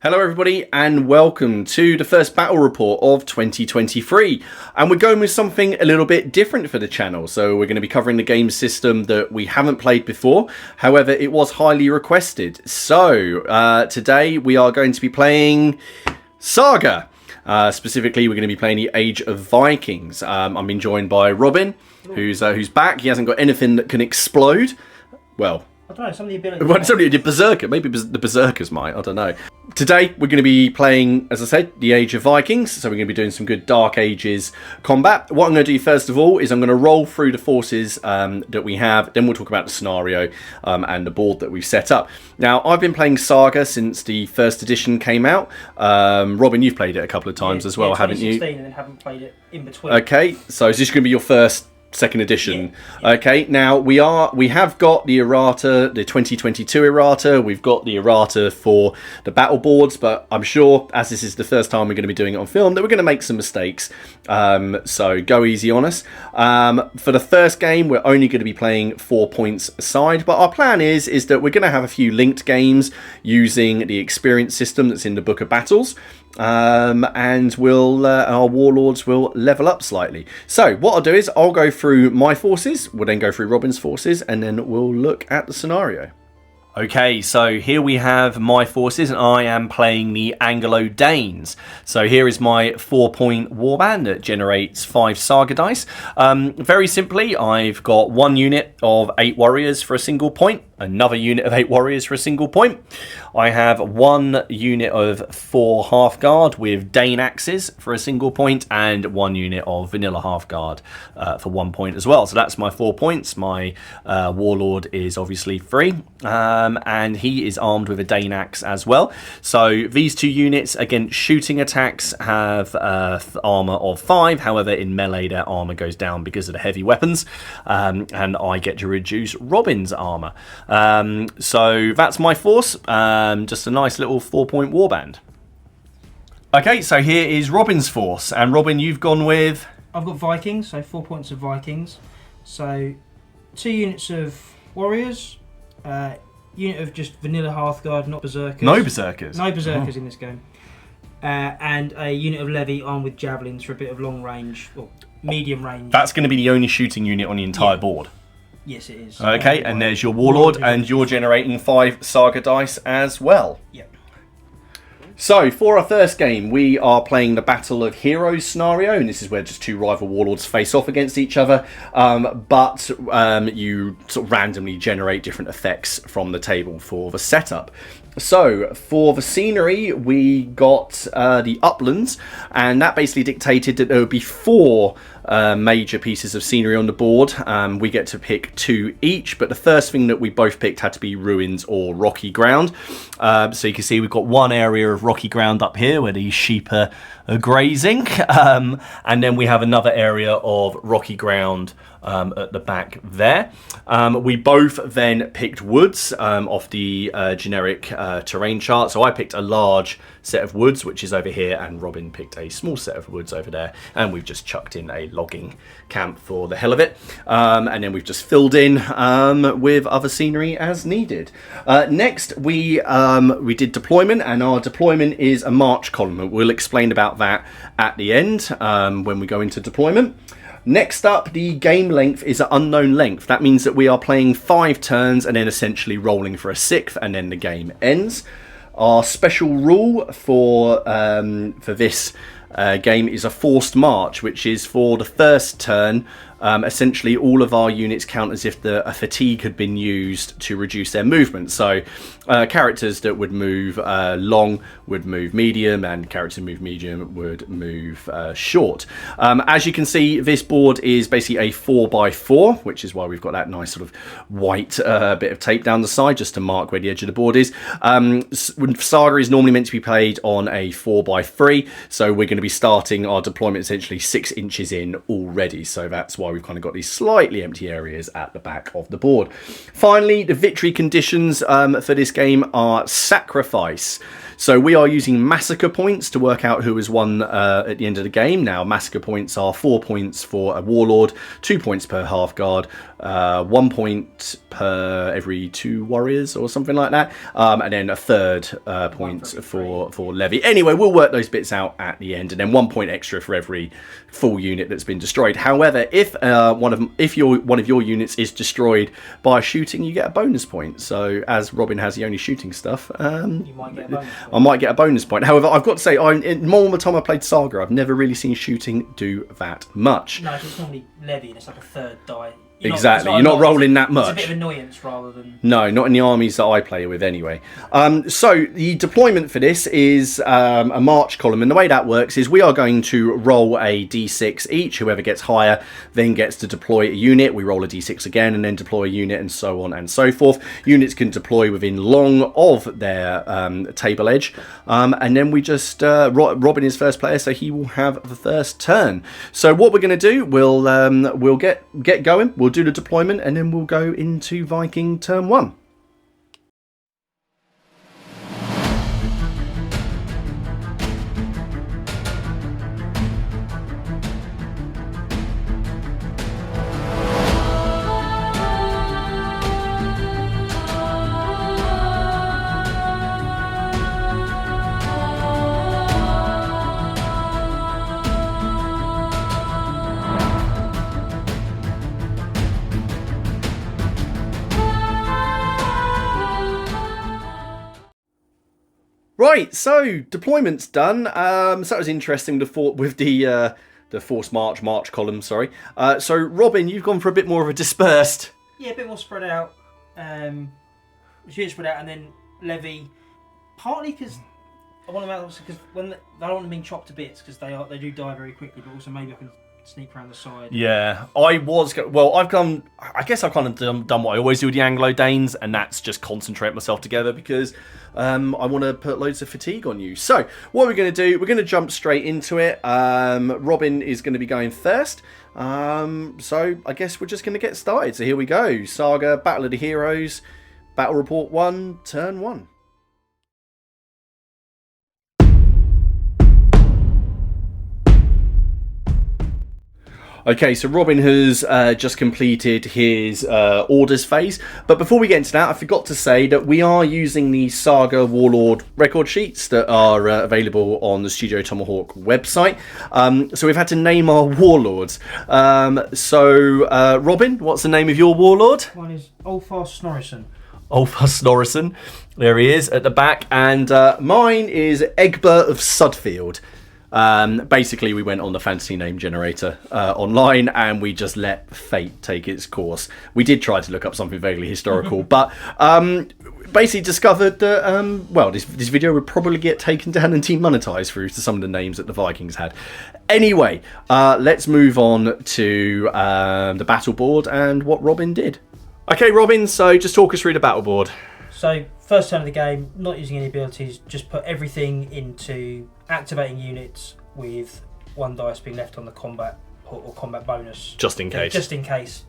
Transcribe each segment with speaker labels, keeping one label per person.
Speaker 1: Hello everybody and welcome to the first battle report of 2023, and we're going with something a little bit different for the channel. So we're going to be covering the game system that we haven't played before, however it was highly requested. So today we are going to be playing Saga. Specifically we're going to be playing the Age of Vikings. I'm being joined by Robin, who's back. He hasn't got anything that can explode. Well,
Speaker 2: I don't know, some of the abilities.
Speaker 1: Well, somebody did Berserker. Maybe the Berserkers might. I don't know. Today, we're going to be playing, as I said, the Age of Vikings. So we're going to be doing some good Dark Ages combat. What I'm going to do first of all is I'm going to roll through the forces that we have. Then we'll talk about the scenario and the board that we've set up. Now, I've been playing Saga since the first edition came out. Robin, you've played it a couple of times as well, haven't you?
Speaker 2: 2016, and then haven't played it in between.
Speaker 1: Okay, so is this going to be your first second edition? Yeah. Okay, now we have got the errata, the 2022 errata. We've got the errata for the battle boards, but I'm sure, as this is the first time we're going to be doing it on film, that we're going to make some mistakes. So go easy on us. For the first game, we're only going to be playing 4 points aside, but our plan is that we're going to have a few linked games using the experience system that's in the Book of Battles. And our warlords will level up slightly. So what I'll do is I'll go through my forces, we'll then go through Robin's forces, and then we'll look at the scenario. Okay, so here we have my forces, and I am playing the Anglo-Danes. So here is my 4-point warband that generates 5 Saga dice. Very simply, I've got 1 unit of 8 warriors for a single point, another unit of 8 warriors for a single point. I have 1 unit of 4 half guard with Dane axes for a single point, and 1 unit of vanilla half guard for 1 point as well. So that's my 4 points. My warlord is obviously free. And he is armed with a Dane axe as well. So these 2 units against shooting attacks have armor of 5. However, in melee their armor goes down because of the heavy weapons, and I get to reduce Robin's armor. So that's my force. Just a nice little 4-point warband. Okay, so here is Robin's force, and Robin, you've gone with?
Speaker 2: I've got Vikings, so 4 points of Vikings. So 2 units of warriors. Unit of just vanilla Hearthguard, not Berserkers.
Speaker 1: No Berserkers?
Speaker 2: No Berserkers in this game. And a unit of Levy armed with Javelins for a bit of long range, or medium range.
Speaker 1: That's going to be the only shooting unit on the entire board?
Speaker 2: Yes, it is.
Speaker 1: Okay, and there's your Warlord, and you're generating 5 Saga dice as well.
Speaker 2: Yep.
Speaker 1: So, for our first game, we are playing the Battle of Heroes scenario, and this is where just 2 rival warlords face off against each other, but you sort of randomly generate different effects from the table for the setup. So, for the scenery, we got the uplands, and that basically dictated that there would be 4 major pieces of scenery on the board. We get to pick 2 each, but the first thing that we both picked had to be ruins or rocky ground. So you can see we've got 1 area of rocky ground up here where these sheep are grazing, and then we have another area of rocky ground at the back there. We both then picked woods off the generic terrain chart. So I picked a large set of woods, which is over here, and Robin picked a small set of woods over there, and we've just chucked in a logging camp for the hell of it, and then we've just filled in with other scenery as needed. Next we did deployment, and our deployment is a march column. We'll explain about that at the end when we go into deployment. Next up, the game length is an unknown length. That means that we are playing 5 turns and then essentially rolling for a 6th, and then the game ends. Our special rule for this game is a forced march, which is for the first turn. Essentially, all of our units count as if a fatigue had been used to reduce their movement. So characters that would move long would move medium, and characters who move medium would move short. As you can see, this board is basically a 4x4, which is why we've got that nice sort of white bit of tape down the side just to mark where the edge of the board is. Saga is normally meant to be played on a 4x3, so we're going to be starting our deployment essentially 6 inches in already. So that's why we've kind of got these slightly empty areas at the back of the board. Finally, the victory conditions for this game are sacrifice. So we are using massacre points to work out who has won at the end of the game. Now, massacre points are 4 points for a warlord, 2 points per half guard, 1 point per every 2 warriors or something like that, and then a third point for levy. Anyway, we'll work those bits out at the end, and then 1 point extra for every full unit that's been destroyed. However, if one of your units is destroyed by shooting, you get a bonus point. So as Robin has the only shooting stuff,
Speaker 2: You might get a bonus point.
Speaker 1: I might get a bonus point. However, I've got to say, more of the time I played Saga, I've never really seen shooting do that much.
Speaker 2: No, it's normally levy and it's like a third die.
Speaker 1: Exactly, you're not rolling that much.
Speaker 2: It's a bit of annoyance rather than...
Speaker 1: No, not in the armies that I play with anyway. So the deployment for this is a march column, and the way that works is we are going to roll a d6 each. Whoever gets higher then gets to deploy a unit. We roll a d6 again and then deploy a unit, and so on and so forth. Units can deploy within long of their table edge, and then we just... Robin is first player, so he will have the first turn. So what we're going to do, we'll get going. We'll do the deployment, and then we'll go into Viking turn 1. Right, so deployment's done. So that was interesting with the forced march column. Sorry. So Robin, you've gone for a bit more of a dispersed.
Speaker 2: Yeah, a bit more spread out. Spread out, and then levy. Partly because I want them out, because when they don't want them being chopped to bits, because they do die very quickly. But also maybe I can sneak around the side.
Speaker 1: Yeah, I guess I've kind of done what I always do with the Anglo-Danes, and that's just concentrate myself together, because I want to put loads of fatigue on you. So what we're going to do, we're going to jump straight into it. Robin is going to be going first. So I guess we're just going to get started. So here we go. Saga, Battle of the Heroes, Battle Report 1, Turn 1. Okay, so Robin has just completed his orders phase, but before we get into that, I forgot to say that we are using the Saga Warlord record sheets that are available on the Studio Tomahawk website. So we've had to name our warlords. Robin, what's the name of your warlord?
Speaker 2: One is Ulfar Snorrison.
Speaker 1: Ulfar Snorrison, there he is at the back, and mine is Egbert of Sudfield. Basically, we went on the fantasy name generator online, and we just let fate take its course. We did try to look up something vaguely historical, but basically discovered that this video would probably get taken down and demonetized through to some of the names that the Vikings had. Anyway, let's move on to the battle board and what Robin did. Okay, Robin, so just talk us through the battle board.
Speaker 2: So, first turn of the game, not using any abilities, just put everything into activating units with 1 dice being left on the combat or combat bonus.
Speaker 1: Just in case.
Speaker 2: Just in case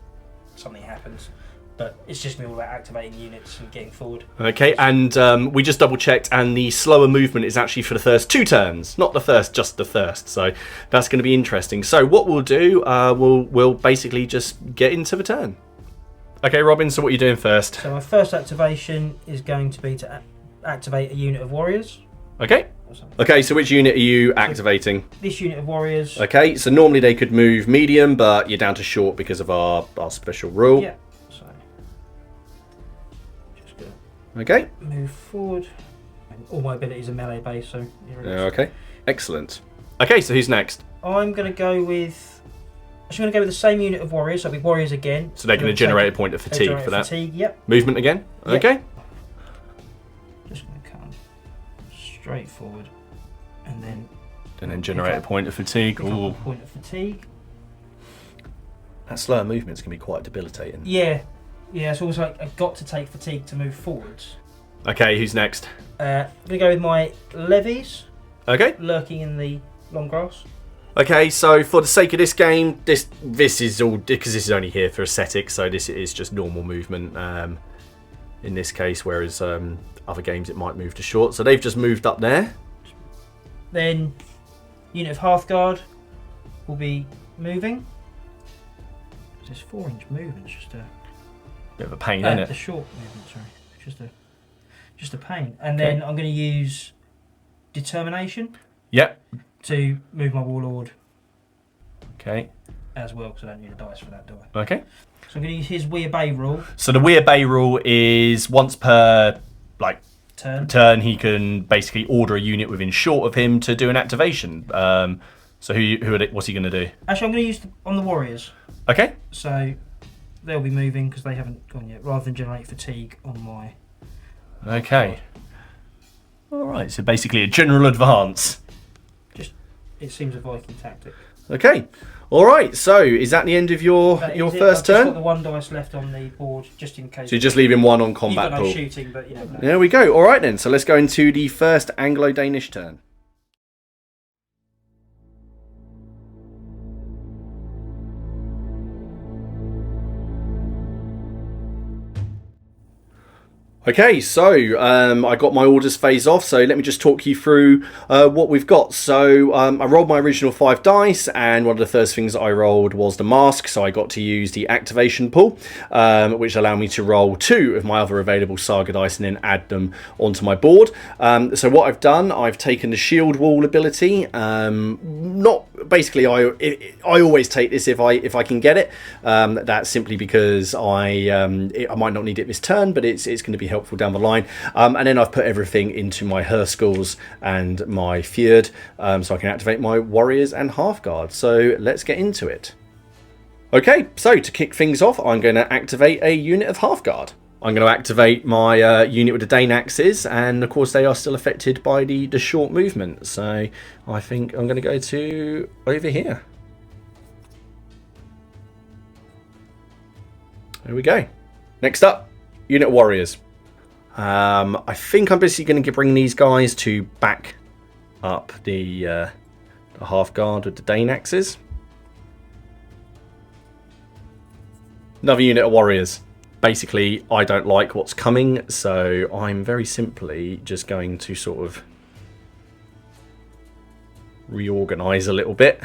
Speaker 2: something happens. But it's just all about activating units and getting forward. Okay,
Speaker 1: and we just double checked, and the slower movement is actually for the first 2 turns, not the first, just the first. So that's going to be interesting. So what we'll do, we'll basically just get into the turn. Okay, Robin, so what are you doing first?
Speaker 2: So my first activation is going to be to activate a unit of warriors.
Speaker 1: Okay. Okay, so which unit are you activating?
Speaker 2: This unit of warriors.
Speaker 1: Okay, so normally they could move medium, but you're down to short because of our special rule.
Speaker 2: Yeah. So just gonna move forward. All my abilities are melee based, so
Speaker 1: okay. Excellent. Okay, so who's next?
Speaker 2: I'm gonna go with the same unit of warriors, so it'll be warriors again.
Speaker 1: So they're going to generate a point of fatigue for that.
Speaker 2: Fatigue, yep.
Speaker 1: Movement again?
Speaker 2: Yep.
Speaker 1: Okay.
Speaker 2: Just going to come straight forward and then
Speaker 1: generate a point of fatigue.
Speaker 2: Ooh. Point of fatigue.
Speaker 1: That slower movement's going to be quite debilitating.
Speaker 2: Yeah. Yeah, it's almost like I've got to take fatigue to move forwards.
Speaker 1: Okay, who's next?
Speaker 2: I'm going to go with my levies.
Speaker 1: Okay.
Speaker 2: Lurking in the long grass.
Speaker 1: Okay, so for the sake of this game, this is all because this is only here for aesthetics, so this is just normal movement in this case, whereas other games it might move to short. So they've just moved up there.
Speaker 2: Then unit of Hearthguard will be moving. This 4-inch movement, just a
Speaker 1: bit of a pain, isn't it?
Speaker 2: The short movement, sorry, just a pain. And then I'm going to use Determination.
Speaker 1: Yep.
Speaker 2: To move my Warlord.
Speaker 1: Okay.
Speaker 2: As well, because I don't need a dice for that, do I?
Speaker 1: Okay.
Speaker 2: So I'm going to use his We Obey rule.
Speaker 1: So the We Obey rule is once per turn he can basically order a unit within short of him to do an activation. So what's he going to do?
Speaker 2: Actually, I'm going to use on the Warriors.
Speaker 1: Okay.
Speaker 2: So they'll be moving because they haven't gone yet, rather than generate fatigue on my.
Speaker 1: Okay. All right. So basically a general advance.
Speaker 2: It seems a Viking tactic.
Speaker 1: Okay. All right. So is that the end of your first
Speaker 2: I've
Speaker 1: turn?
Speaker 2: just got the 1 dice left on the board, just in case.
Speaker 1: So you're just leaving 1 on combat
Speaker 2: pool.
Speaker 1: pool.
Speaker 2: You've got no shooting, but you know.
Speaker 1: There we go. All right then. So let's go into the first Anglo-Danish turn. Okay, so I got my orders phase off, so let me just talk you through what we've got. So I rolled my original 5 dice, and one of the first things I rolled was the mask, so I got to use the activation pool, which allowed me to roll 2 of my other available Saga dice and then add them onto my board. So what I've done, I've taken the shield wall ability. Basically, I always take this if I can get it. That's simply because I might not need it this turn, but it's going to be helpful down the line. And then I've put everything into my Herskels and my Fjord, so I can activate my Warriors and Hearthguard. So let's get into it. Okay, so to kick things off, I'm going to activate a unit of Hearthguard. I'm going to activate my unit with the Dane axes, and of course they are still affected by the short movement. So I think I'm going to go to over here. There we go. Next up, unit of Warriors. I think I'm basically going to bring these guys to back up the Hearthguard with the Dane axes. Another unit of Warriors. Basically, I don't like what's coming, so I'm very simply just going to sort of reorganize a little bit.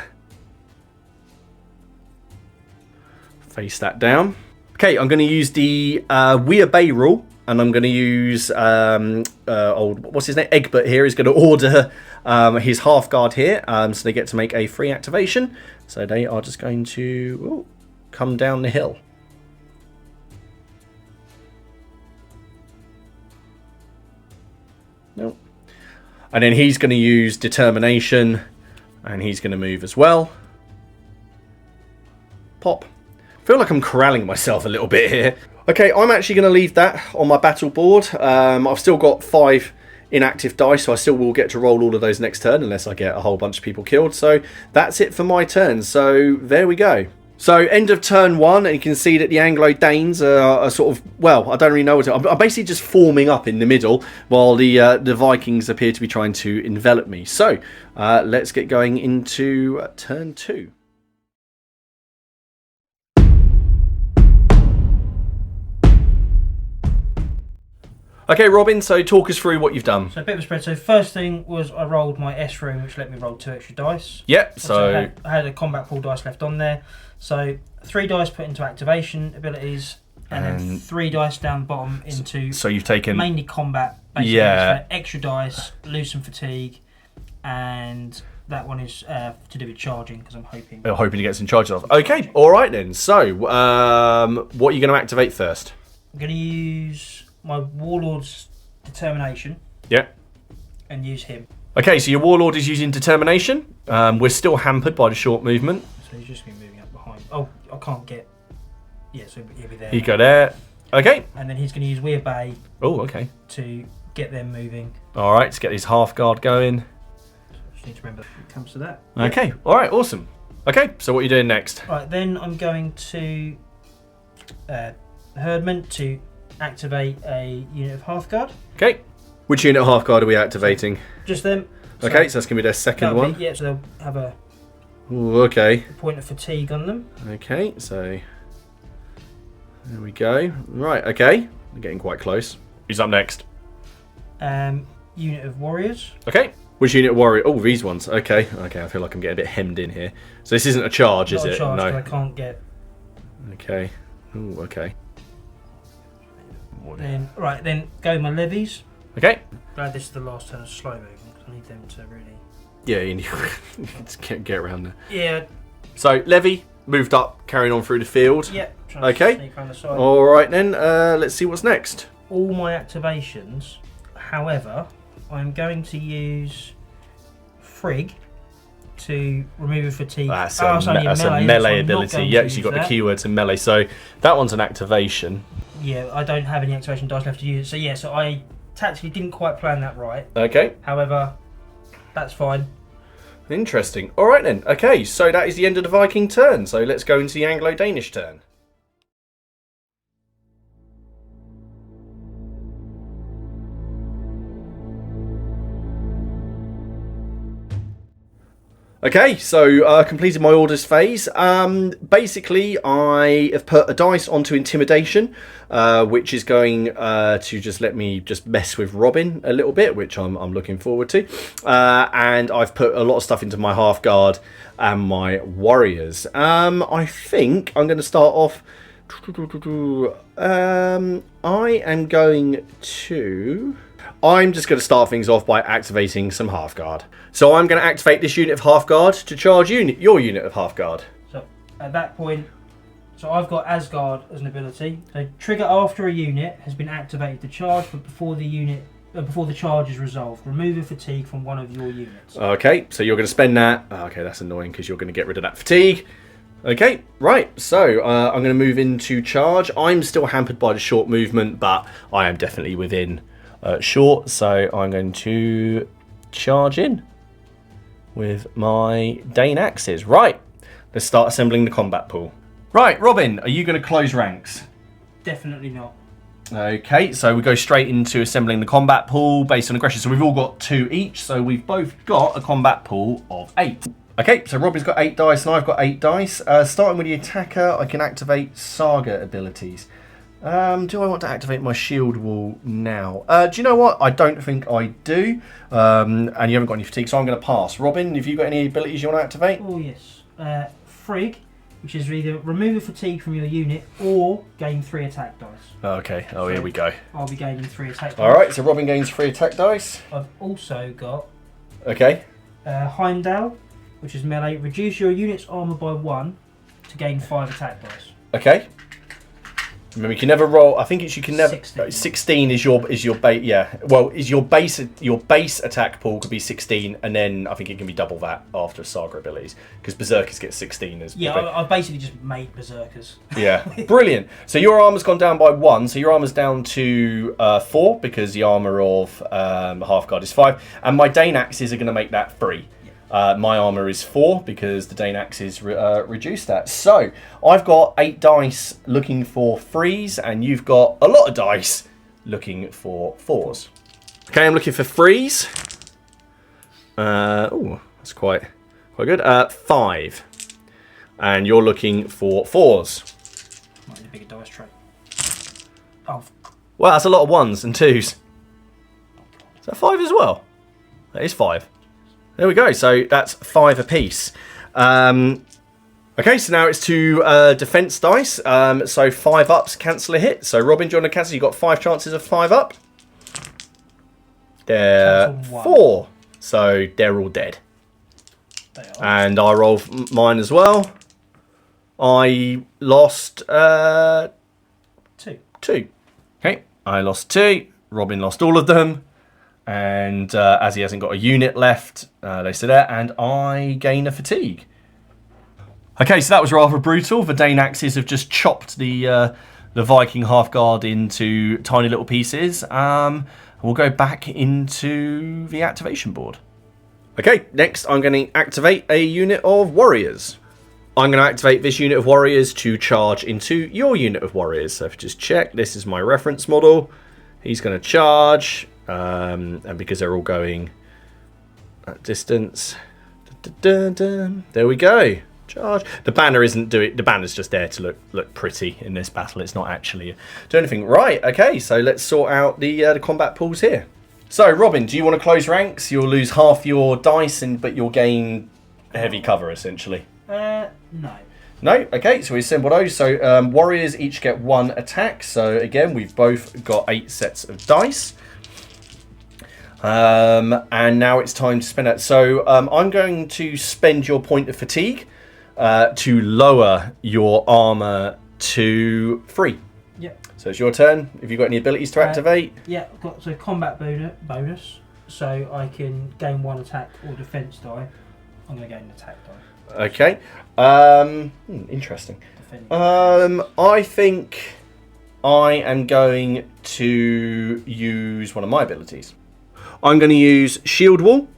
Speaker 1: Face that down. Okay, I'm going to use the We Obey rule, and I'm going to use what's his name? Egbert here is going to order his Hearthguard here, so they get to make a free activation. So they are just going to come down the hill. Nope. And then he's going to use Determination, and he's going to move as well. Pop. I feel like I'm corralling myself a little bit here. Okay, I'm actually going to leave that on my battle board. I've still got 5 inactive dice, so I still will get to roll all of those next turn unless I get a whole bunch of people killed. So that's it for my turn. So there we go. So end of turn 1, and you can see that the Anglo-Danes are sort of, well, I don't really know what to do. I'm basically just forming up in the middle while the Vikings appear to be trying to envelop me. So let's get going into turn 2. Okay, Robin, so talk us through what you've done.
Speaker 2: So a bit of a spread. So first thing was I rolled my S room, which let me roll 2 extra dice.
Speaker 1: Yep, so
Speaker 2: I had a combat pool dice left on there. So 3 dice put into activation abilities, and then 3 dice down the bottom into
Speaker 1: so you've taken
Speaker 2: mainly combat, basically. Yeah. Extra dice, loosen fatigue, and that one is to do with charging, because I'm hoping
Speaker 1: to get some charges off. Okay, all right then. So what are you going to activate first?
Speaker 2: I'm going to use my Warlord's Determination.
Speaker 1: Yeah.
Speaker 2: And use him.
Speaker 1: Okay, so your Warlord is using Determination. We're still hampered by the short movement.
Speaker 2: So he's just going to be moving up behind. Oh, I can't get. Yeah, so he'll be there.
Speaker 1: He go there. Okay.
Speaker 2: And then he's going to use We Obey.
Speaker 1: Oh, okay.
Speaker 2: To get them moving.
Speaker 1: All right, to get his Hearthguard going.
Speaker 2: Just need to remember when it comes to that.
Speaker 1: Okay. Yeah. All right. Awesome. Okay. So what are you doing next?
Speaker 2: Right. Then I'm going to Herdman to activate a unit of Hearthguard.
Speaker 1: Okay. Which unit of Hearthguard are we activating?
Speaker 2: Just them.
Speaker 1: Okay, so that's going to be their second one.
Speaker 2: Yeah, so they'll have a
Speaker 1: Ooh, okay.
Speaker 2: A point of fatigue on them.
Speaker 1: Okay, so there we go. Right, okay. We're getting quite close. Who's up next?
Speaker 2: Unit of warriors.
Speaker 1: Okay. Which unit of warrior? Oh, these ones. Okay. Okay, I feel like I'm getting a bit hemmed in here. So this isn't a charge,
Speaker 2: Not
Speaker 1: is
Speaker 2: a
Speaker 1: it?
Speaker 2: charge,
Speaker 1: No.
Speaker 2: but I can't get.
Speaker 1: Okay. Ooh, okay.
Speaker 2: Then go my levies.
Speaker 1: Okay.
Speaker 2: Glad this is the last turn of slow moving, because I need them to really.
Speaker 1: Yeah, you need to get around there.
Speaker 2: Yeah.
Speaker 1: So, Levy moved up, carrying on through the field.
Speaker 2: Yeah.
Speaker 1: Okay.
Speaker 2: Sneak around the side.
Speaker 1: All right then. Let's see what's next.
Speaker 2: All my activations, however, I'm going to use Frig to remove a fatigue.
Speaker 1: That's
Speaker 2: it's only
Speaker 1: a melee ability. Yeah, so you got the keywords in melee. So that one's an activation.
Speaker 2: Yeah, I don't have any activation dice left to use. So yeah, so I tactically didn't quite plan that right.
Speaker 1: Okay.
Speaker 2: However, that's fine.
Speaker 1: Interesting. All right then. Okay, so that is the end of the Viking turn. So let's go into the Anglo-Danish turn. Okay, so completed my orders phase. Basically, I have put a dice onto intimidation, which is going to just let me just mess with Robin a little bit, which I'm looking forward to. And I've put a lot of stuff into my half guard and my warriors. I think I'm going to start off. I'm just going to start things off by activating some half guard. So I'm going to activate this unit of half guard to charge your unit of half guard.
Speaker 2: So at that point, so I've got Asgard as an ability. So trigger after a unit has been activated to charge, but before the charge is resolved, remove a fatigue from one of your units.
Speaker 1: Okay, so you're going to spend that. Okay, that's annoying because you're going to get rid of that fatigue. Okay, right, so I'm going to move into charge. I'm still hampered by the short movement, but I am definitely within short, so I'm going to charge in with my Dane axes. Right, let's start assembling the combat pool. Right, Robin, are you going to close ranks?
Speaker 2: Definitely not.
Speaker 1: Okay, so we go straight into assembling the combat pool based on aggression. So we've all got 2 each, so we've both got a combat pool of 8. Okay, so Robin's got 8 dice and I've got 8 dice. Starting with the attacker, I can activate Saga abilities. Do I want to activate my shield wall now? Do you know what? I don't think I do. And you haven't got any fatigue, so I'm going to pass. Robin, have you got any abilities you want to activate?
Speaker 2: Oh, yes. Frig, which is either remove a fatigue from your unit or gain 3 attack dice.
Speaker 1: Okay, oh, here we go.
Speaker 2: I'll be gaining 3 attack dice.
Speaker 1: Alright, so Robin gains 3 attack dice.
Speaker 2: I've also got
Speaker 1: Okay.
Speaker 2: Heimdall, which is melee. Reduce your unit's armor by 1 to gain 5 attack dice.
Speaker 1: Okay. Remember, you can never roll. I think you can never.
Speaker 2: 16.
Speaker 1: 16 is your base. Yeah. Well, is your base attack pool could be 16, and then I think it can be double that after Saga abilities because Berserkers get 16 as.
Speaker 2: Yeah, I've basically just made Berserkers.
Speaker 1: Yeah, brilliant. So your armor's gone down by 1. So your armor's down to 4 because the armor of half guard is 5, and my Dane axes are going to make that 3. My armour is 4 because the Dane axes reduce that. So I've got 8 dice looking for 3s, and you've got a lot of dice looking for 4s. Okay, I'm looking for 3s. Oh, that's quite good. 5, and you're looking for 4s.
Speaker 2: Might need a bigger dice tray. Oh,
Speaker 1: Well, that's a lot of 1s and 2s. Is that 5 as well? That is 5. There we go. So that's 5 apiece. Okay, so now it's 2 defense dice. So 5 ups cancel a hit. So Robin, do you want to cancel? You've got 5 chances of 5 up. They're 4. So they're all dead.
Speaker 2: they are.
Speaker 1: And I roll mine as well. I lost
Speaker 2: 2.
Speaker 1: 2. Okay, I lost 2. Robin lost all of them. And as he hasn't got a unit left, they stay there, and I gain a fatigue. Okay, so that was rather brutal. The Dane axes have just chopped the Viking half guard into tiny little pieces. We'll go back into the activation board. Okay, next I'm going to activate a unit of warriors. I'm going to activate this unit of warriors to charge into your unit of warriors. So if you just check, this is my reference model. He's going to charge. And because they're all going at distance, Dun, dun. There we go. Charge. The banner isn't doing. The banner's just there to look pretty in this battle. It's not actually doing anything. Right. Okay. So let's sort out the combat pools here. So Robin, do you want to close ranks? You'll lose half your dice, but you'll gain heavy cover essentially.
Speaker 2: No.
Speaker 1: No. Okay. So we assemble those. So warriors each get 1 attack. So again, we've both got 8 sets of dice. And now it's time to spend it. So I'm going to spend your point of fatigue to lower your armor to 3.
Speaker 2: Yep.
Speaker 1: So it's your turn. Have you got any abilities to activate?
Speaker 2: Yeah, I've got combat bonus, so I can gain 1 attack or defense die. I'm going to gain an attack die.
Speaker 1: Okay. Interesting.
Speaker 2: Defending.
Speaker 1: I think I am going to use one of my abilities. I'm going to use Shield Wall,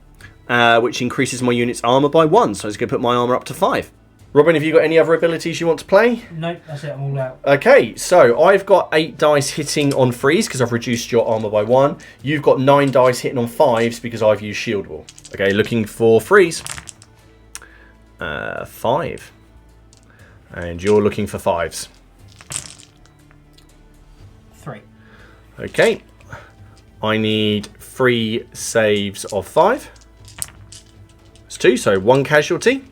Speaker 1: which increases my unit's armor by 1. So it's going to put my armor up to 5. Robin, have you got any other abilities you want to play?
Speaker 2: Nope, that's it. I'm all out.
Speaker 1: Okay, so I've got 8 dice hitting on 3s because I've reduced your armor by 1. You've got 9 dice hitting on 5s because I've used Shield Wall. Okay, looking for 3s. 5. And you're looking for 5s.
Speaker 2: 3.
Speaker 1: Okay. I need 3 saves of 5. It's 2, so 1 casualty.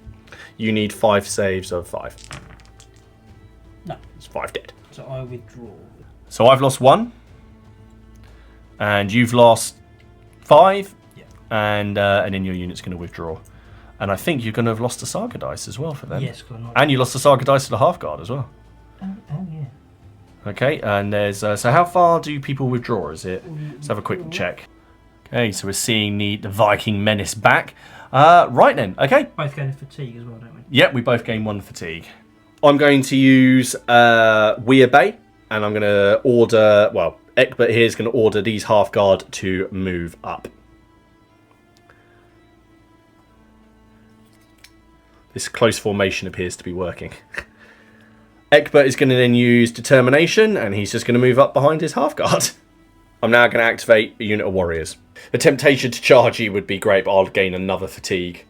Speaker 1: You need 5 saves of 5.
Speaker 2: No.
Speaker 1: It's 5 dead.
Speaker 2: So I withdraw.
Speaker 1: So I've lost 1. And you've lost 5.
Speaker 2: Yeah.
Speaker 1: And then your unit's going to withdraw. And I think you're going to have lost the Saga dice as well for them.
Speaker 2: Yes, because I'm not.
Speaker 1: And you lost the Saga dice to the half guard as well.
Speaker 2: Oh yeah.
Speaker 1: Okay, and there's... so how far do people withdraw, is it? Let's have a quick check. Okay, so we're seeing the Viking menace back. Right then, okay.
Speaker 2: Both gain fatigue as well, don't we?
Speaker 1: Yep, we both gain 1 fatigue. I'm going to use We Obey, and I'm going to order... Well, Egbert here is going to order these half guard to move up. This close formation appears to be working. Egbert is going to then use Determination, and he's just going to move up behind his half guard. I'm now going to activate a unit of warriors. The temptation to charge you would be great, but I'll gain another fatigue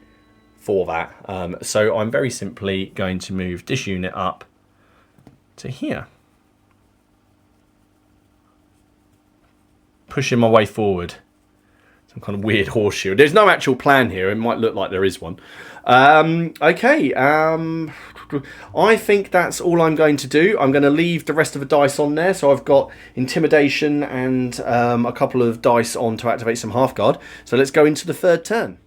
Speaker 1: for that. So I'm very simply going to move this unit up to here. Pushing my way forward. Some kind of weird horseshoe. There's no actual plan here. It might look like there is one. Okay. I think that's all I'm going to do. I'm going to leave the rest of the dice on there. So I've got Intimidation and a couple of dice on to activate some half guard. So let's go into the 3rd turn.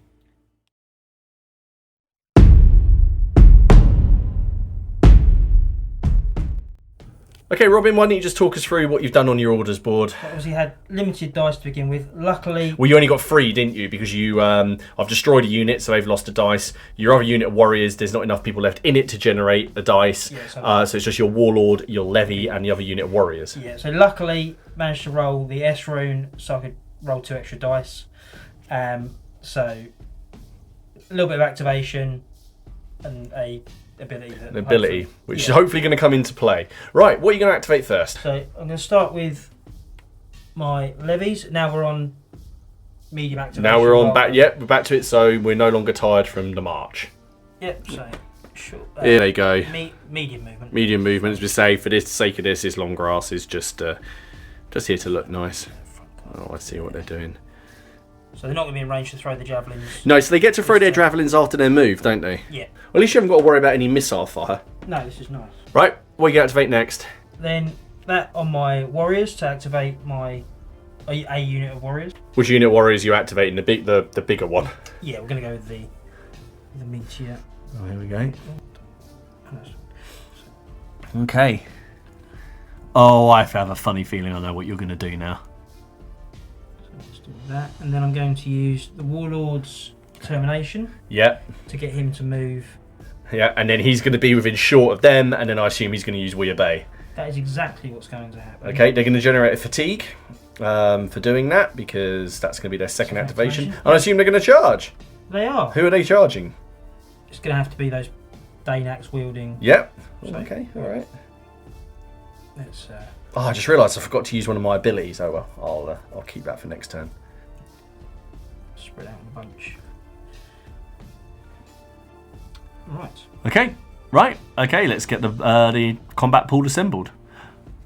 Speaker 1: Okay, Robin, why don't you just talk us through what you've done on your orders board?
Speaker 2: Obviously, had limited dice to begin with. Luckily,
Speaker 1: well, you only got 3, didn't you? Because you, I've destroyed a unit, so they've lost a dice. Your other unit of warriors, there's not enough people left in it to generate a dice. Yeah, so it's just your warlord, your levy, and the other unit of warriors.
Speaker 2: Yeah. So luckily, managed to roll the S rune, so I could roll 2 extra dice. So a little bit of activation and a ability,
Speaker 1: which is hopefully going to come into play. Right, what are you going to activate first?
Speaker 2: So I'm going to start with my levies. Now we're on medium activation.
Speaker 1: Now we're on back. Yep, we're back to it. So we're no longer tired from the march.
Speaker 2: Yep. So short.
Speaker 1: Here they go.
Speaker 2: Medium movement.
Speaker 1: Medium movement. As we say, for the sake of this long grass is just here to look nice. Oh, I see what they're doing.
Speaker 2: So they're not going to be in range to throw the javelins.
Speaker 1: No, so they get to throw their javelins after their move, don't they?
Speaker 2: Yeah.
Speaker 1: Well, at least you haven't got to worry about any missile fire.
Speaker 2: No, this is nice.
Speaker 1: Right, what are you going to activate next?
Speaker 2: Then that on my warriors to activate my a unit of warriors.
Speaker 1: Which unit of warriors are you activating? The bigger one?
Speaker 2: Yeah, we're going to go with the meteor.
Speaker 1: Oh, here we go. Okay. Oh, I have a funny feeling I know what you're going to do now.
Speaker 2: Let's do that, and then I'm going to use the Warlord's Determination.
Speaker 1: Yeah.
Speaker 2: To get him to move.
Speaker 1: Yeah, and then he's going to be within short of them, and then I assume he's going to use We Obey.
Speaker 2: That is exactly what's going to happen.
Speaker 1: Okay, they're going to generate a fatigue for doing that, because that's going to be their second activation. And I assume they're going to charge.
Speaker 2: They are.
Speaker 1: Who are they charging?
Speaker 2: It's going to have to be those Dane axe wielding.
Speaker 1: Yep.
Speaker 2: So,
Speaker 1: okay, alright.
Speaker 2: Let's.
Speaker 1: Oh, I just realised I forgot to use one of my abilities. Oh well, I'll keep that for next turn.
Speaker 2: Spread out in a bunch. Right.
Speaker 1: Okay, right. Okay, let's get the combat pool assembled.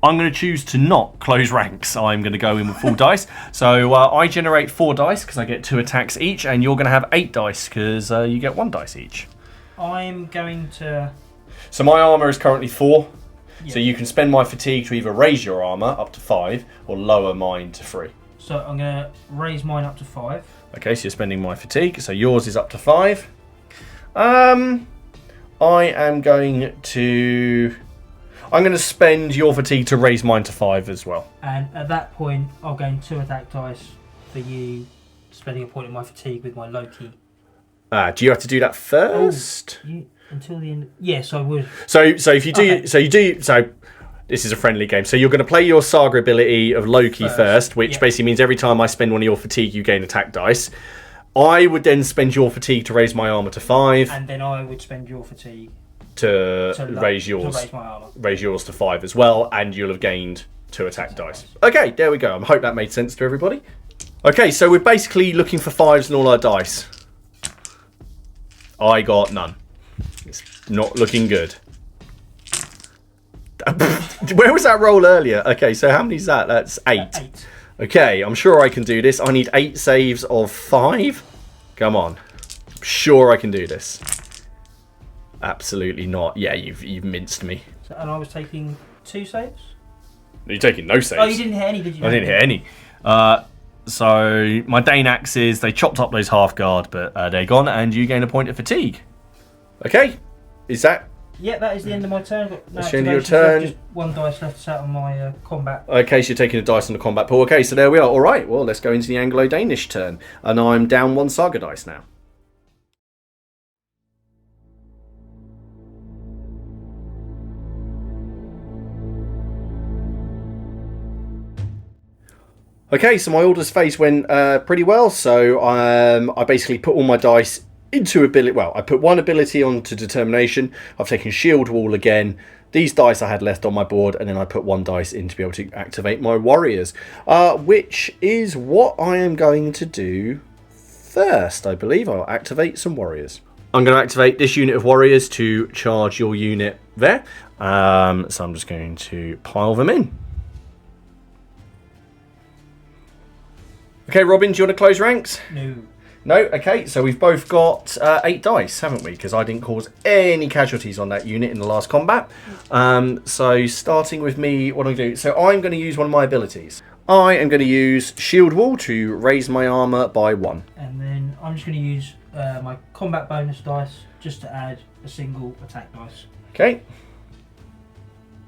Speaker 1: I'm going to choose to not close ranks. I'm going to go in with full dice. So I generate 4 dice because I get 2 attacks each, and you're going to have 8 dice because you get 1 dice each.
Speaker 2: I'm going to...
Speaker 1: So my armour is currently 4.
Speaker 2: Yeah.
Speaker 1: So you can spend my fatigue to either raise your armour up to 5 or lower mine to 3.
Speaker 2: So I'm going to raise mine up to 5.
Speaker 1: Okay, so you're spending my fatigue. So yours is up to 5. I am going to... I'm going to spend your fatigue to raise mine to 5 as well.
Speaker 2: And at that point, I'll gain 2 attack dice for you spending a point in my fatigue with my Loki.
Speaker 1: Do you have to do that first?
Speaker 2: Until the end. Yes, I would.
Speaker 1: So if you do,
Speaker 2: Okay.
Speaker 1: so this is a friendly game. So you're going to play your Saga ability of Loki first, which basically means every time I spend one of your fatigue, you gain attack dice. I would then spend your fatigue to raise my armor to 5.
Speaker 2: And then I would spend your fatigue
Speaker 1: to raise yours.
Speaker 2: To raise my armor.
Speaker 1: Raise yours to 5 as well, and you'll have gained 2 attack dice. Okay, there we go. I hope that made sense to everybody. Okay, so we're basically looking for 5s in all our dice. I got none. It's not looking good. Where was that roll earlier? Okay, so how many is that? That's 8.
Speaker 2: 8.
Speaker 1: Okay, I'm sure I can do this. I need 8 saves of 5. Come on. I'm sure I can do this. Absolutely not. Yeah, you've minced me.
Speaker 2: So, and I was taking 2 saves?
Speaker 1: You're taking no saves.
Speaker 2: Oh, you didn't hit any, did you?
Speaker 1: I didn't hit any. So my Dane axes, they chopped up those half guard, but they're gone, and you gain a point of fatigue. Okay, is that?
Speaker 2: Yeah, that is the end of my turn.
Speaker 1: That's the end of your turn.
Speaker 2: Just 1 dice left sat on my combat.
Speaker 1: Okay, so you're taking a dice on the combat pool. Okay, so there we are. All right, well, let's go into the Anglo-Danish turn, and I'm down 1 Saga dice now. Okay, so my orders phase went pretty well. So I basically put all my dice into ability. Well, I put 1 ability onto determination. I've taken shield wall again. These dice I had left on my board, and then I put 1 dice in to be able to activate my warriors, which is what I am going to do first. I believe I'll activate some warriors. I'm going to activate this unit of warriors to charge your unit there. So I'm just going to pile them in. Okay, Robin, do you want to close ranks?
Speaker 2: No.
Speaker 1: No? Okay, so we've both got 8 dice, haven't we? Because I didn't cause any casualties on that unit in the last combat. So starting with me, what do I do? So I'm going to use one of my abilities. I am going to use Shield Wall to raise my armour by 1.
Speaker 2: And then I'm just going to use my combat bonus dice just to add a single attack dice.
Speaker 1: Okay.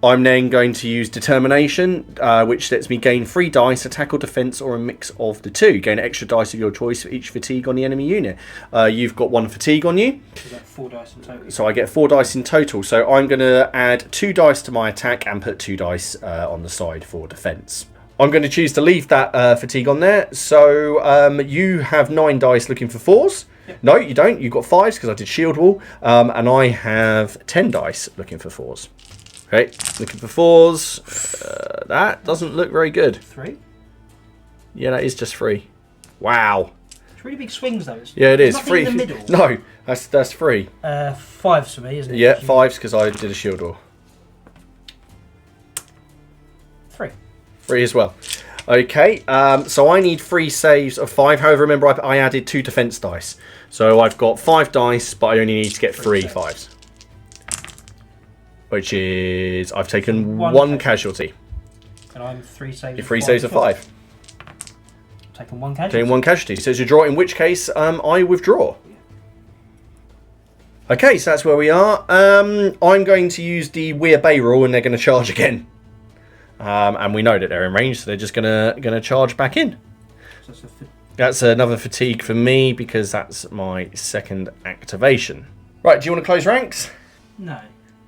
Speaker 1: I'm then going to use Determination, which lets me gain 3 dice, attack or defense, or a mix of the 2. Gain extra dice of your choice for each fatigue on the enemy unit. You've got 1 fatigue on you.
Speaker 2: So you get 4 dice in total.
Speaker 1: So I get 4 dice in total. So I'm going to add 2 dice to my attack and put 2 dice on the side for defense. I'm going to choose to leave that fatigue on there. So you have 9 dice looking for 4s. Yep. No, you don't. You've got 5s because I did Shield Wall. And I have 10 dice looking for 4s. Okay, looking for 4s. That doesn't look very good.
Speaker 2: 3?
Speaker 1: Yeah, that is just 3. Wow.
Speaker 2: It's really big swings though.
Speaker 1: Yeah, it is.
Speaker 2: Nothing
Speaker 1: 3.
Speaker 2: in the middle.
Speaker 1: No, that's 3.
Speaker 2: 5s for me, isn't it?
Speaker 1: Yeah, 5s because I did a Shield Wall.
Speaker 2: 3.
Speaker 1: 3 as well. Okay, so I need 3 saves of 5. However, remember I added 2 defense dice. So I've got 5 dice, but I only need to get 3 5s. Which is, I've taken 1 casualty.
Speaker 2: And I'm 3 saves.
Speaker 1: You're 3 saves of 5.
Speaker 2: Taking 1 casualty.
Speaker 1: Taking 1 casualty. So it's your draw, in which case I withdraw. Okay, so that's where we are. I'm going to use the Weir Bay rule, and they're going to charge again. And we know that they're in range, so they're just gonna charge back in.
Speaker 2: So
Speaker 1: that's another fatigue for me, because that's my 2nd activation. Right, do you want to close ranks?
Speaker 2: No.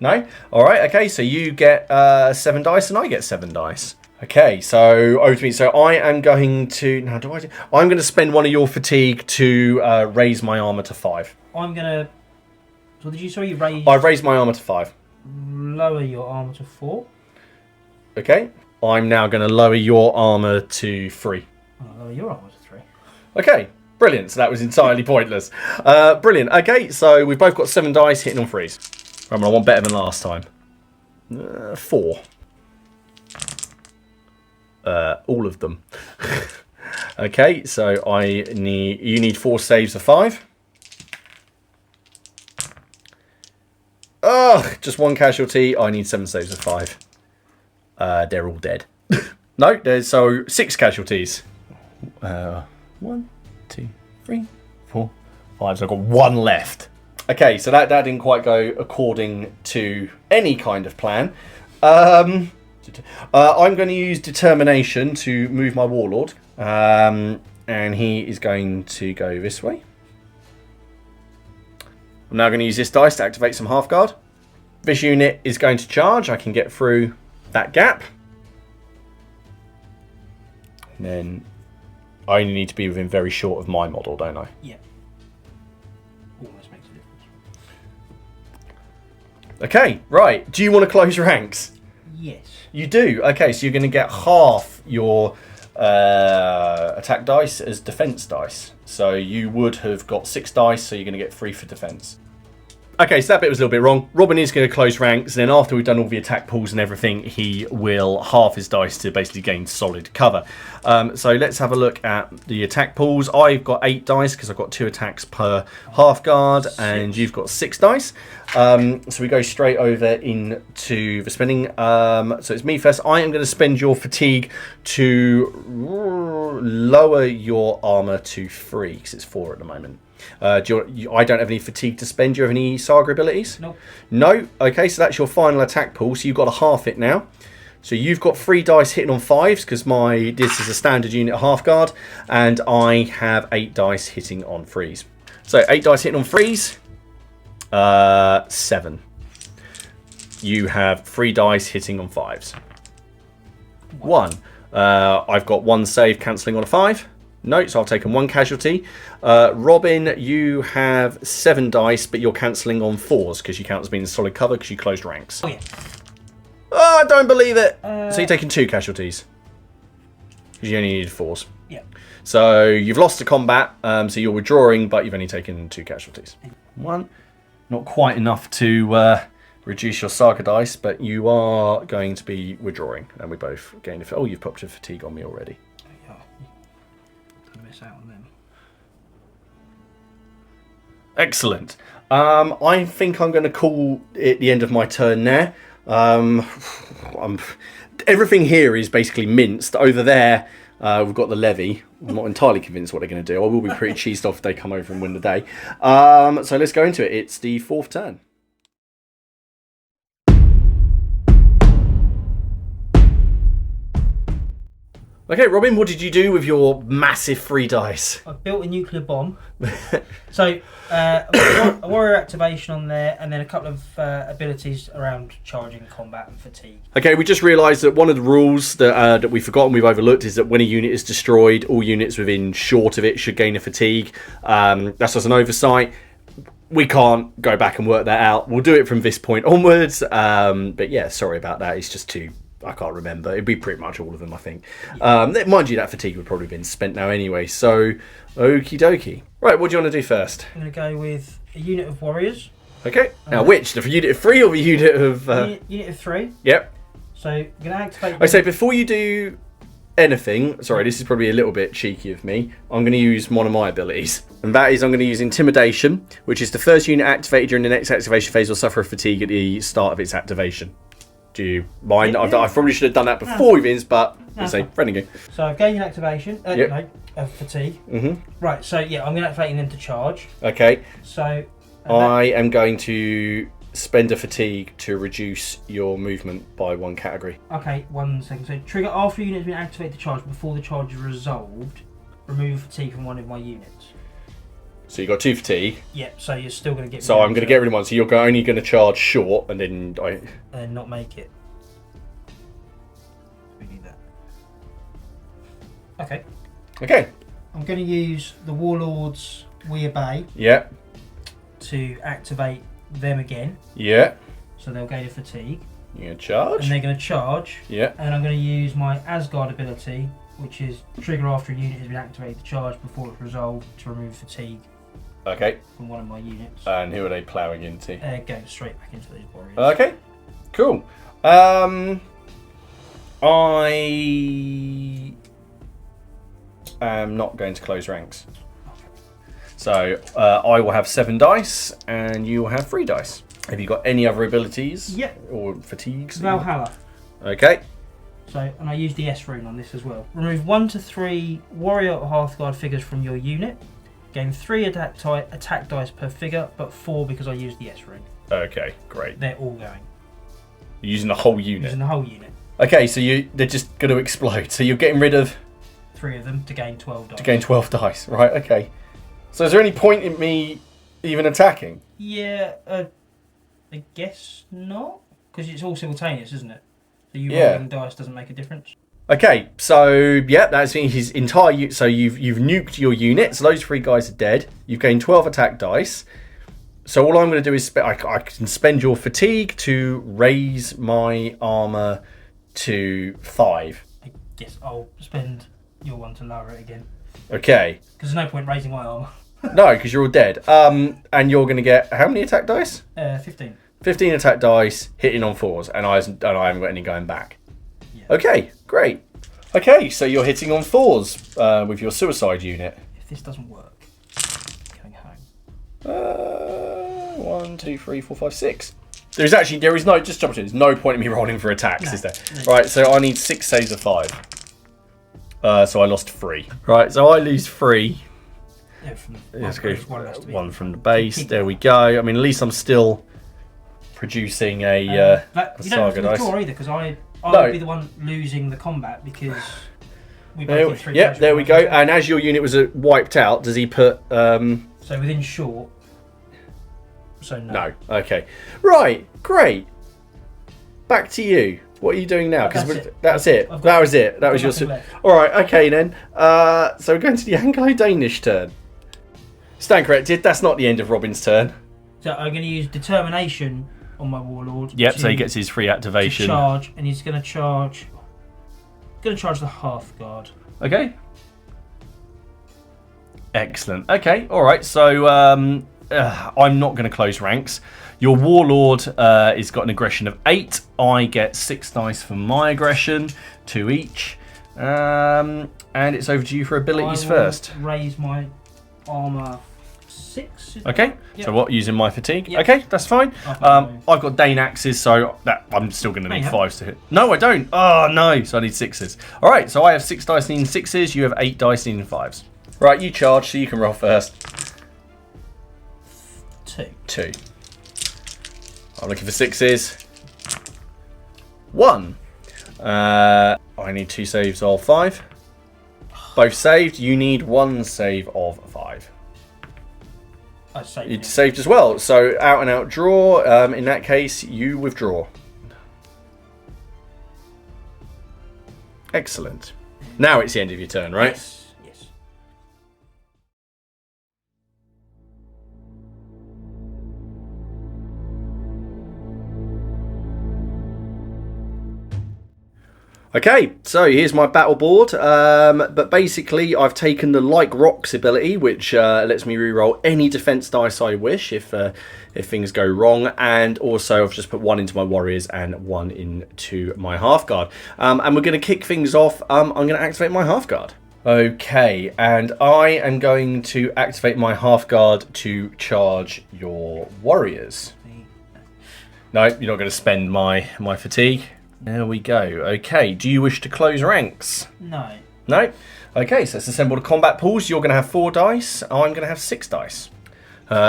Speaker 1: No? Alright, okay, so you get 7 dice and I get 7 dice. Okay, so over to me. So I am going to... Now, I'm going to spend 1 of your fatigue to raise my armour to 5.
Speaker 2: I'm going to... So did you say you raise...
Speaker 1: I've raised my armour to 5.
Speaker 2: Lower your armour to 4.
Speaker 1: Okay. I'm now going to lower your armour to 3.
Speaker 2: I'll lower your armour to 3.
Speaker 1: Okay. Brilliant. So that was entirely pointless. Brilliant. Okay, so we've both got 7 dice hitting on freeze. I'm going to want better than last time. 4. All of them. Okay, so you need 4 saves of 5. Ugh, just 1 casualty. I need 7 saves of 5. They're all dead. No, there's 6 casualties. 1, 2, 3, 4, 5. So I've got 1 left. Okay, so that didn't quite go according to any kind of plan. I'm going to use determination to move my warlord, and he is going to go this way. I'm now going to use this dice to activate some half guard. This unit is going to charge. I can get through that gap. And then I only need to be within very short of my model, don't I?
Speaker 2: Yeah. Almost makes a difference.
Speaker 1: Okay, right. Do you want to close ranks?
Speaker 2: Yes.
Speaker 1: You do? Okay, so you're going to get half your attack dice as defense dice. So you would have got 6 dice, so you're going to get 3 for defense. Okay, so that bit was a little bit wrong. Robin is going to close ranks, and then after we've done all the attack pools and everything, he will halve his dice to basically gain solid cover. So let's have a look at the attack pools. I've got 8 dice because I've got 2 attacks per half guard, and you've got 6 dice. So we go straight over into the spending. So it's me first. I am going to spend your fatigue to lower your armor to 3 because it's 4 at the moment. I don't have any fatigue to spend. Do you have any Saga abilities?
Speaker 2: Nope.
Speaker 1: No? Okay, so that's your final attack pool. So you've got to half it now. So you've got 3 dice hitting on 5s because this is a standard unit half guard. And I have 8 dice hitting on 3s. So 8 dice hitting on 3s. 7. You have 3 dice hitting on 5s. 1. I've got 1 save cancelling on a 5. No, so I've taken 1 casualty. Robin, you have 7 dice, but you're cancelling on 4s because you count as being solid cover because you closed ranks.
Speaker 2: Oh, yeah.
Speaker 1: Oh, I don't believe it. So you're taking 2 casualties because you only needed 4s.
Speaker 2: Yeah.
Speaker 1: So you've lost to combat, so you're withdrawing, but you've only taken 2 casualties. 1. Not quite enough to reduce your Saga dice, but you are going to be withdrawing, and we both gain. Oh, you've popped a fatigue on me already.
Speaker 2: Out on them.
Speaker 1: Excellent. I think I'm going to call it the end of my turn there. Everything here is basically minced. Over there, we've got the levy. I'm not entirely convinced what they're going to do. I will be pretty cheesed off if they come over and win the day. So let's go into it. It's the 4th turn. Okay, Robin, what did you do with your massive 3 dice?
Speaker 2: I built a nuclear bomb. So, a warrior activation on there, and then a couple of abilities around charging, combat, and fatigue. Okay,
Speaker 1: we just realised that one of the rules that we've forgotten, we've overlooked, is that when a unit is destroyed, all units within short of it should gain a fatigue. That's just an oversight. We can't go back and work that out. We'll do it from this point onwards. But yeah, sorry about that. It's just too... I can't remember. It'd be pretty much all of them, I think. Yeah. Mind you, that fatigue would probably have been spent now anyway. So, okie dokie. Right, what do you want to do first?
Speaker 2: I'm going to go with a unit of warriors.
Speaker 1: Okay. Now, which? The unit of 3 or the unit of...
Speaker 2: Unit of 3.
Speaker 1: Yep.
Speaker 2: So, I'm going to activate...
Speaker 1: I say, before you do anything... Sorry, this is probably a little bit cheeky of me. I'm going to use one of my abilities. And that is I'm going to use Intimidation, which is the first unit activated during the next activation phase will suffer a fatigue at the start of its activation. Do you mind? Yeah. I probably should have done that before we wins, but let's say friendly game.
Speaker 2: So I've gained an activation. Fatigue.
Speaker 1: Mm-hmm.
Speaker 2: Right. So yeah, I'm going to activate them to charge.
Speaker 1: Okay.
Speaker 2: So
Speaker 1: I am going to spend a fatigue to reduce your movement by 1 category.
Speaker 2: Okay. 1 second. So trigger after a unit has been activated to charge before the charge is resolved. Remove fatigue from one of my units.
Speaker 1: So you got 2 fatigue.
Speaker 2: Yep. So you're still going to get.
Speaker 1: So I'm going to get rid of 1. So you're only going to charge short, and then
Speaker 2: and not make it. We need that. Okay.
Speaker 1: Okay.
Speaker 2: I'm going to use the Warlords We Obey.
Speaker 1: Yeah.
Speaker 2: To activate them again.
Speaker 1: Yeah.
Speaker 2: So they'll gain a fatigue.
Speaker 1: You're going to charge.
Speaker 2: And they're going to charge.
Speaker 1: Yeah.
Speaker 2: And I'm going to use my Asgard ability, which is trigger after a unit has been activated to charge before it's resolved to remove fatigue
Speaker 1: Okay.
Speaker 2: from one of my units.
Speaker 1: And who are they ploughing into?
Speaker 2: Going straight back into those warriors.
Speaker 1: Okay. Cool. I am not going to close ranks. So I will have 7 dice, and you will have 3 dice. Have you got any other abilities?
Speaker 2: Yep.
Speaker 1: Or fatigues?
Speaker 2: Valhalla.
Speaker 1: Okay.
Speaker 2: So, and I use the S rune on this as well. Remove 1 to 3 warrior or Hearthguard figures from your unit. Gain 3 attack dice per figure, but 4 because I used the S rune.
Speaker 1: Okay, great.
Speaker 2: They're all going.
Speaker 1: You're using the whole unit?
Speaker 2: Using the whole unit.
Speaker 1: Okay, so they're just going to explode. So you're getting rid of...
Speaker 2: 3 of them to gain 12 dice.
Speaker 1: To gain 12 dice, right, okay. So is there any point in me even attacking?
Speaker 2: Yeah, I guess not. Because it's all simultaneous, isn't it? So you rolling dice doesn't make a difference. Okay,
Speaker 1: so yeah, that's his entire. So you've nuked your unit. So those 3 guys are dead. You've gained 12 attack dice. So all I'm going to do is I can spend your fatigue to raise my armor to 5.
Speaker 2: I guess I'll spend your one to lower it again.
Speaker 1: Okay.
Speaker 2: Because there's no point raising my armor.
Speaker 1: No, because you're all dead. And you're going to get how many attack dice?
Speaker 2: 15.
Speaker 1: 15 attack dice hitting on 4s, and I haven't got any going back.
Speaker 2: Yeah.
Speaker 1: Okay, great. Okay, so you're hitting on 4s with your suicide unit.
Speaker 2: If this doesn't work, I'm going home.
Speaker 1: 1, 2, 3, 4, 5, 6. There is no, just jump in. There's no point in me rolling for attacks, is there? No. Right, so I need 6 saves of 5. So I lost 3. Right, so I lose 3.
Speaker 2: Yeah, from
Speaker 1: Let's go 1 from the base. There we go. I mean, at least I'm still producing a
Speaker 2: you don't have
Speaker 1: Saga
Speaker 2: to
Speaker 1: dice.
Speaker 2: draw either, because I would be the one losing the combat because we both did 3.
Speaker 1: Yeah, there we go. And as your unit was wiped out, does he put?
Speaker 2: So within short. So no.
Speaker 1: No. Okay. Right. Great. Back to you. What are you doing now? Because that's it. That was it. That was your. All right. Okay then. So we're going to the Anglo-Danish turn. Stand corrected. That's not the end of Robin's turn.
Speaker 2: So I'm going to use determination on my warlord.
Speaker 1: Yep. So he gets his free activation.
Speaker 2: To charge, and he's going to charge. Going to charge the Hearthguard.
Speaker 1: Okay. Excellent. Okay. All right. So I'm not going to close ranks. Your warlord has got an aggression of 8. I get 6 dice for my aggression, 2 each. And it's over to you for abilities first.
Speaker 2: Raise my armor 6.
Speaker 1: Okay.
Speaker 2: Yep.
Speaker 1: So what? Using my fatigue.
Speaker 2: Yep.
Speaker 1: Okay, that's fine. I've got Dane axes, so I'm still going to need 5s to hit. No, I don't. Oh no. So I need 6s. All right. So I have 6 dice needing 6s. You have 8 dice needing 5s. Right. You charge, so you can roll first. 2. I'm looking for 6s. 1. I need 2 saves of 5. Both saved. You need 1 save of 5.
Speaker 2: I saved.
Speaker 1: You saved as well. So out and out draw. In that case, you withdraw. Excellent. Now it's the end of your turn, right?
Speaker 2: Yes.
Speaker 1: Okay, so here's my battle board, but basically I've taken the Like Rocks ability, which lets me reroll any defense dice I wish if things go wrong, and also I've just put 1 into my warriors and 1 into my Hearthguard. And we're going to kick things off. I'm going to activate my Hearthguard. Okay, and I am going to activate my Hearthguard to charge your warriors. No, you're not going to spend my fatigue. There we go. Okay, do you wish to close ranks?
Speaker 2: No.
Speaker 1: No? Okay, so let's assemble the combat pools. You're going to have 4 dice. I'm going to have 6 dice.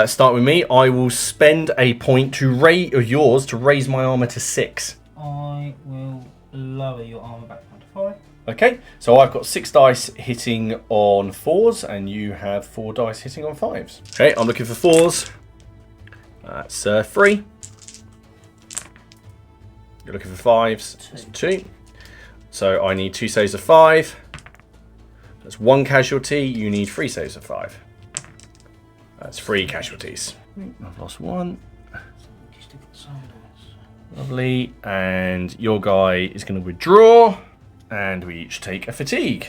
Speaker 1: Start with me. I will spend a point to raise my armor to 6.
Speaker 2: I will lower your armor back down to 5.
Speaker 1: Okay, so I've got 6 dice hitting on 4s, and you have 4 dice hitting on 5s. Okay, I'm looking for 4s. That's 3. You're looking for 5s. That's 2. So I need 2 saves of 5. That's 1 casualty. You need 3 saves of 5. That's 3 casualties. I've lost 1. Lovely. And your guy is going to withdraw. And we each take a fatigue.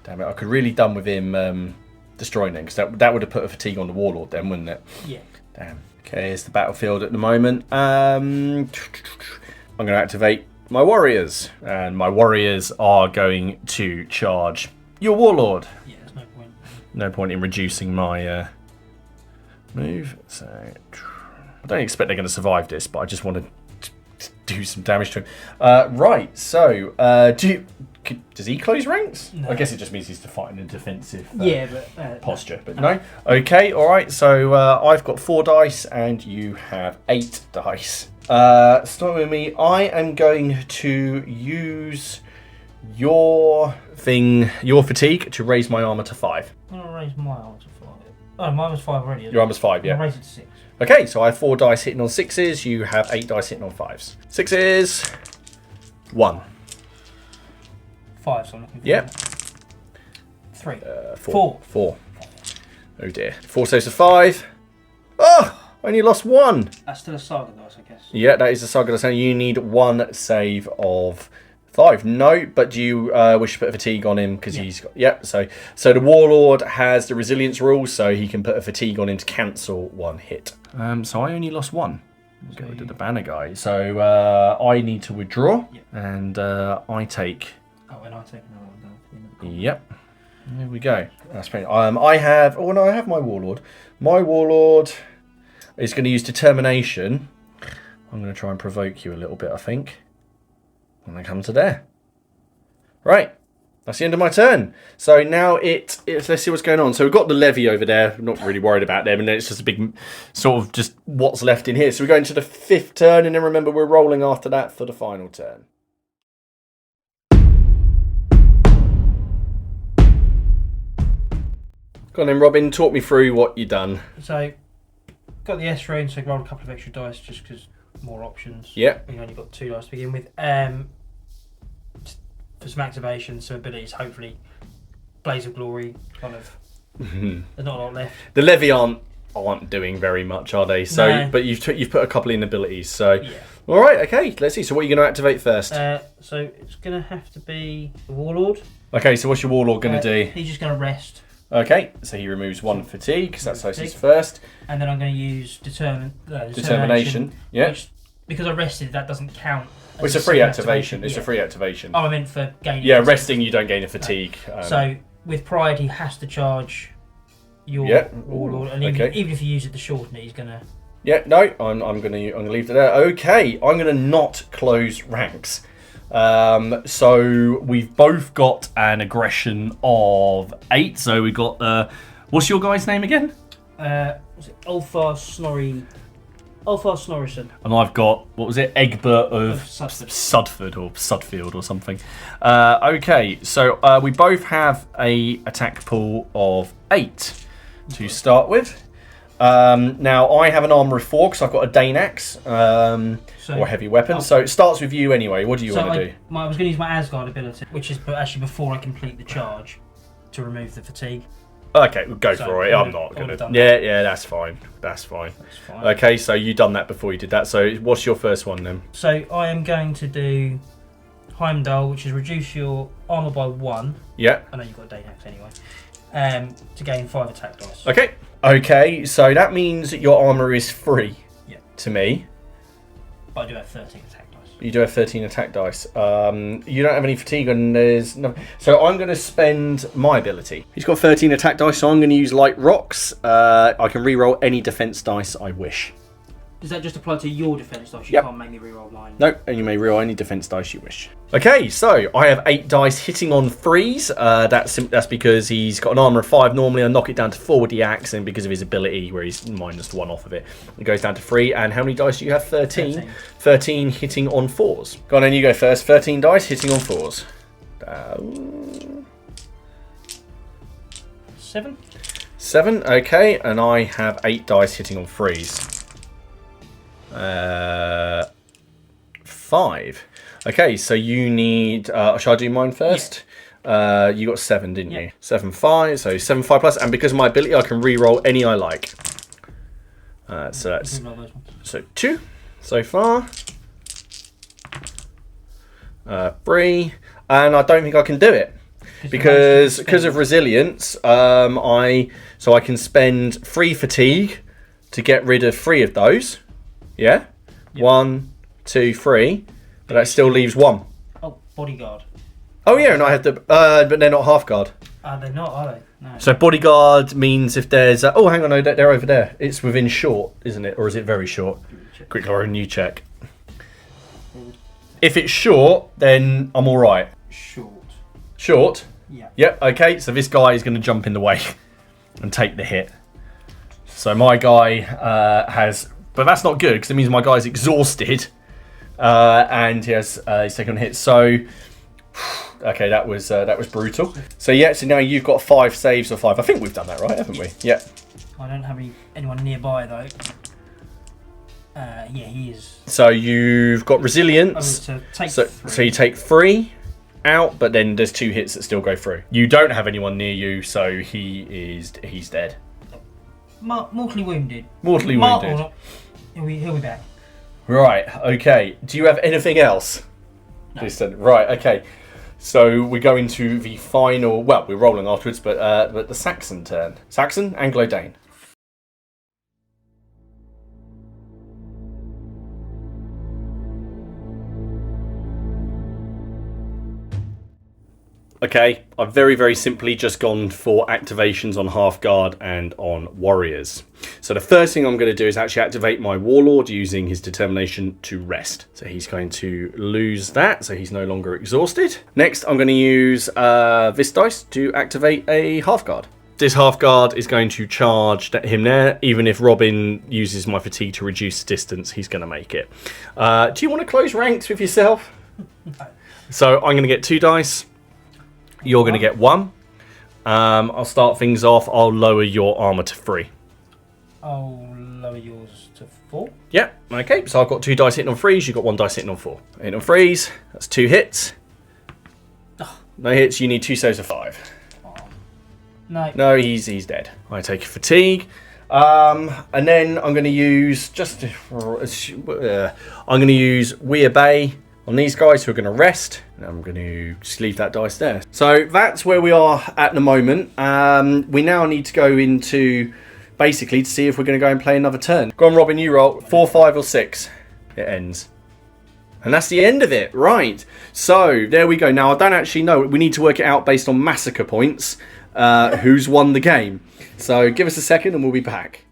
Speaker 1: Damn it, I could really done with him destroying them, because that would have put a fatigue on the Warlord then, wouldn't it?
Speaker 2: Yeah.
Speaker 1: Damn. Okay, here's the battlefield at the moment. I'm going to activate my warriors, and my warriors are going to charge your Warlord.
Speaker 2: Yeah, there's no point.
Speaker 1: No point in reducing my move. So I don't expect they're going to survive this, but I just want to do some damage to him. Right, so does he close ranks?
Speaker 2: No.
Speaker 1: I guess it just means he's fighting a defensive posture, but no. Okay, all right, so I've got 4 dice and you have 8 dice. Start with me. I am going to use your fatigue, to raise my armor to 5.
Speaker 2: I'm going to raise my armor to 5. Oh, mine was 5 already.
Speaker 1: Your armor's 5, yeah.
Speaker 2: I'm going to raise it to 6.
Speaker 1: Okay, so I have 4 dice hitting on 6s. You have 8 dice hitting on 5s. 6s. 1.
Speaker 2: 5, so I'm looking for
Speaker 1: Yep.
Speaker 2: 3.
Speaker 1: 4. 4. Oh dear. 4 saves to 5. Oh! I only lost 1.
Speaker 2: That's still a Saga dice, I guess.
Speaker 1: Yeah, that is a Saga dice. You need 1 save of 5. No, but do you wish to put a fatigue on him because he's got... Yep, so the Warlord has the resilience rule, so he can put a fatigue on him to cancel 1 hit. So I only lost 1. Get rid of the banner guy. So I need to withdraw, and I take...
Speaker 2: Oh, and I take another one down.
Speaker 1: Yep. There we go. That's pretty... I have my Warlord. My Warlord is going to use determination. I'm going to try and provoke you a little bit, I think. When I come to there. Right. That's the end of my turn. So now let's see what's going on. So we've got the levy over there. I'm not really worried about them. And then it's just a big sort of just what's left in here. So we're going to the 5th turn. And then remember, we're rolling after that for the final turn. Go on then, Robin. Talk me through what you've done.
Speaker 2: So, got the S range, so roll a couple of extra dice just because more options.
Speaker 1: Yeah.
Speaker 2: We only got 2 dice to begin with. For some activations, some abilities, hopefully. Blaze of Glory, kind of. There's not a lot left.
Speaker 1: The levy aren't doing very much, are they? So,
Speaker 2: No.
Speaker 1: But you've put a couple in abilities. So,
Speaker 2: Yeah.
Speaker 1: all right, okay. Let's see. So, what are you going to activate first?
Speaker 2: So it's going to have to be the Warlord.
Speaker 1: Okay. So, what's your Warlord going to do?
Speaker 2: He's just going to rest.
Speaker 1: Okay. So he removes 1 fatigue because that's his first.
Speaker 2: And then I'm going to use
Speaker 1: Determination. Yeah.
Speaker 2: Which, because I rested, that doesn't count.
Speaker 1: Well, it's a free activation. It's a free activation.
Speaker 2: Oh, I meant for gaining.
Speaker 1: Yeah, resting you don't gain a fatigue.
Speaker 2: So with Pride, he has to charge your Warlord, and even if you use it to shorten it, he's gonna.
Speaker 1: Yeah, no, I'm gonna leave it there. Okay, I'm gonna not close ranks. So we've both got an aggression of 8. So we got what's your guy's name again?
Speaker 2: Was it Ulfar Snorrison.
Speaker 1: And I've got, what was it, Egbert of Sudford or something. Okay, so we both have a attack pool of 8 to start with. Now I have an armour of 4 because I've got a Dane axe or heavy weapon. So it starts with you anyway. What do you want to do?
Speaker 2: I was going to use my Asgard ability, which is actually before I complete the charge to remove the fatigue.
Speaker 1: Okay, we'll go for it. I'm not going to... Yeah, that's fine. That's fine. Okay, so you done that before you did that. So what's your first one then?
Speaker 2: So I am going to do Heimdall, which is reduce your armour by 1.
Speaker 1: Yeah.
Speaker 2: I know you've got a Dane axe anyway. To gain 5 attack dice.
Speaker 1: Okay, so that means that your armour is free to me.
Speaker 2: But I do have 13 attack dice.
Speaker 1: You do have 13 attack dice. You don't have any fatigue and there's no... So I'm going to spend my ability. He's got 13 attack dice, so I'm going to use light rocks. I can reroll any defense dice I wish.
Speaker 2: Does that just apply to your defense dice? You can't make me reroll mine.
Speaker 1: Nope, and you may reroll any defense dice you wish. Okay, so I have 8 dice hitting on 3s. That's because he's got an armour of 5. Normally I knock it down to 4 with the axe, and because of his ability, where he's minus 1 off of it, it goes down to 3. And how many dice do you have? 13. 13 hitting on 4s. Go on, then you go first. 13 dice hitting on 4s.
Speaker 2: 7.
Speaker 1: 7, okay, and I have 8 dice hitting on 3s. 5. Okay, so you need... shall I do mine first? Yeah. You got 7, didn't you? 7, 5. So 7, 5 plus. And because of my ability, I can re-roll any I like. So that's... So 2 so far. 3. And I don't think I can do it. because of resilience. I can spend 3 fatigue to get rid of 3 of those. Yeah, yep. 1, 2, 3, but that still leaves 1.
Speaker 2: Oh, bodyguard.
Speaker 1: Oh yeah, and I have the but they're not half guard.
Speaker 2: They're not, are they? No.
Speaker 1: So bodyguard means if there's oh hang on, no, they're over there. It's within short, isn't it, or is it very short? Quick, Lauren, you check. If it's short, then I'm all right. Short.
Speaker 2: Yeah.
Speaker 1: Yep. Okay. So this guy is going to jump in the way and take the hit. So my guy has, but that's not good because it means my guy's exhausted and he's taken a hit. So. Okay, that was brutal. So yeah, so now you've got 5 saves or 5. I think we've done that right, haven't we? Yeah.
Speaker 2: I don't have anyone nearby though. Yeah, he is.
Speaker 1: So you've got resilience.
Speaker 2: So
Speaker 1: you take 3 out, but then there's 2 hits that still go through. You don't have anyone near you, so he's dead.
Speaker 2: Mortally wounded.
Speaker 1: Mortally wounded.
Speaker 2: He'll be back.
Speaker 1: Right. Okay. Do you have anything else?
Speaker 2: No.
Speaker 1: Right. Okay. So we go into the final. Well, we're rolling afterwards, but the Saxon turn. Saxon, Anglo-Dane. Okay, I've very, very simply just gone for activations on half guard and on warriors. So the first thing I'm going to do is actually activate my warlord using his determination to rest. So he's going to lose that, so he's no longer exhausted. Next, I'm going to use this dice to activate a half guard. This half guard is going to charge him there. Even if Robin uses my fatigue to reduce distance, he's going to make it. Do you want to close ranks with yourself? So I'm going to get 2 dice. You're going to get 1. I'll start things off. I'll lower your armor to 3.
Speaker 2: I'll lower yours to 4.
Speaker 1: Yeah, okay. So I've got 2 dice hitting on 3s. You've got 1 dice hitting on 4. Hitting on 3s. That's 2 hits. No hits. You need 2 saves of 5. No, he's dead. I take fatigue. And then I'm going to use We Obey on these guys who are going to rest. And I'm going to just leave that dice there. So that's where we are at the moment. We now need to go into basically to see if we're going to go and play another turn. Go on, Robin, you roll. 4, 5 or 6. It ends. And that's the end of it. Right. So there we go. Now I don't actually know. We need to work it out based on massacre points. Who's won the game. So give us a second and we'll be back.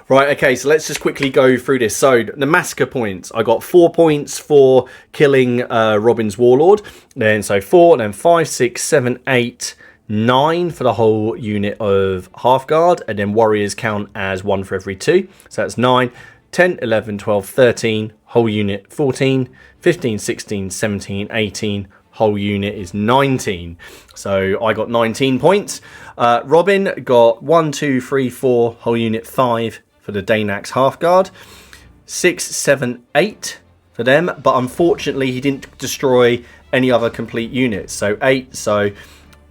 Speaker 1: Right, okay, so let's just quickly go through this. So, the massacre points. I got 4 points for killing Robin's Warlord. Then, so 4, then 5, 6, 7, 8, 9 for the whole unit of Half Guard. And then Warriors count as 1 for every 2. So, that's 9, 10, 11, 12, 13. Whole unit 14, 15, 16, 17, 18. Whole unit is 19. So, I got 19 points. Robin got 1, 2, 3, 4. Whole unit 5. For the Danax Half Guard, 6, 7, 8 for them, but unfortunately he didn't destroy any other complete units. So 8, so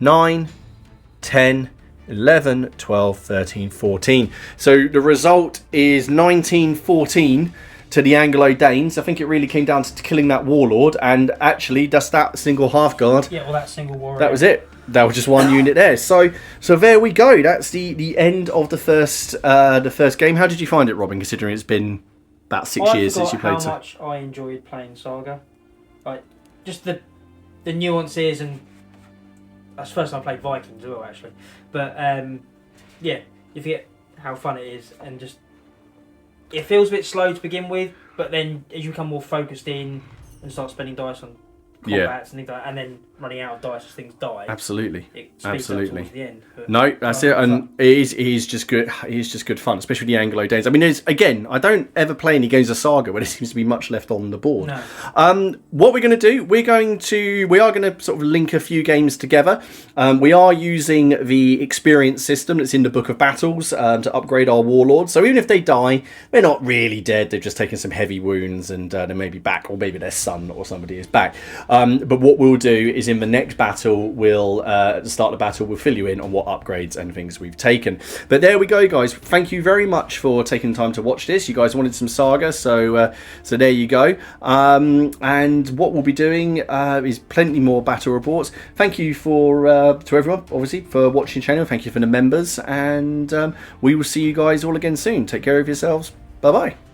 Speaker 1: 9, 10, 11, 12, 13, 14. So the result is 19-14 to the Anglo-Danes. I think it really came down to killing that warlord, and actually that's that single half guard.
Speaker 2: Yeah, well, that single warrior.
Speaker 1: That was it. That was just 1 unit there. So there we go. That's the end of the first game. How did you find it, Robin? Considering it's been about 6 years since you played.
Speaker 2: How much I enjoyed playing Saga, like just the nuances, and that's the first time I played Vikings as well, actually. But yeah, you forget how fun it is, and just it feels a bit slow to begin with, but then as you become more focused in and start spending dice on combats and things like that, and then running out of dice as things die.
Speaker 1: Absolutely.
Speaker 2: It speeds up towards the end.
Speaker 1: No, that's it, and it is just good. It is just good fun, especially the Anglo-Danes. I mean, again, I don't ever play any games of Saga where there seems to be much left on the board.
Speaker 2: No.
Speaker 1: What we're going to do, we are going to sort of link a few games together. We are using the experience system that's in the Book of Battles to upgrade our warlords. So even if they die, they're not really dead. They've just taken some heavy wounds, and they may be back, or maybe their son or somebody is back. But what we'll do is in the next battle, we'll at the start of the battle, we'll fill you in on what upgrades and things we've taken. But there we go, guys. Thank you very much for taking the time to watch this. You guys wanted some Saga, so there you go. And what we'll be doing is plenty more battle reports. Thank you to everyone, obviously, for watching the channel. Thank you for the members, and we will see you guys all again soon. Take care of yourselves. Bye bye.